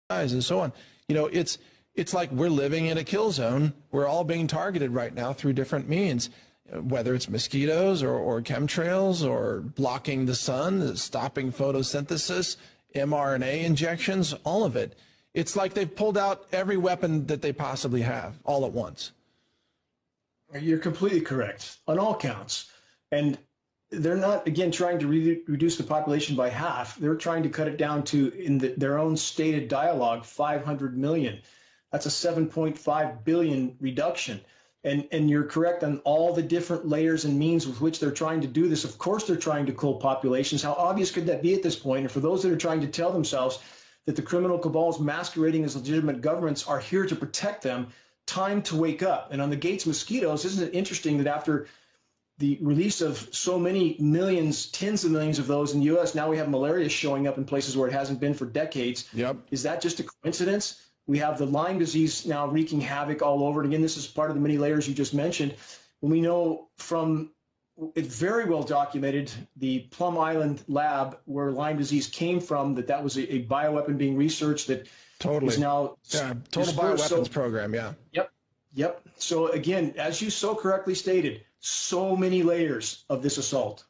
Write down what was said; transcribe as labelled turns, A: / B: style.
A: and so on. You know, it's like we're living in a kill zone. We're all being targeted right now through different means, whether it's mosquitoes or chemtrails or blocking the sun, stopping photosynthesis, mRNA injections, all of it. It's like they've pulled out every weapon that they possibly have all at once.
B: You're completely correct on all counts. And they're not, again, trying to reduce the population by half. They're trying to cut it down to, in their own stated dialogue, 500 million. That's a 7.5 billion reduction. And you're correct on all the different layers and means with which they're trying to do this. Of course, they're trying to cull populations. How obvious could that be at this point? And for those that are trying to tell themselves that the criminal cabals masquerading as legitimate governments are here to protect them, time to wake up. And on the Gates mosquitoes, isn't it interesting that after the release of so many millions, tens of millions of those in the U.S., now we have malaria showing up in places where it hasn't been for decades.
A: Yep.
B: Is that just a coincidence? We have the Lyme disease now wreaking havoc all over. And again, this is part of the many layers you just mentioned. When we know from it very well documented, the Plum Island lab where Lyme disease came from, that was a bioweapon being researched that is now
A: total bioweapons program. Yeah.
B: Yep. So again, as you so correctly stated, so many layers of this assault.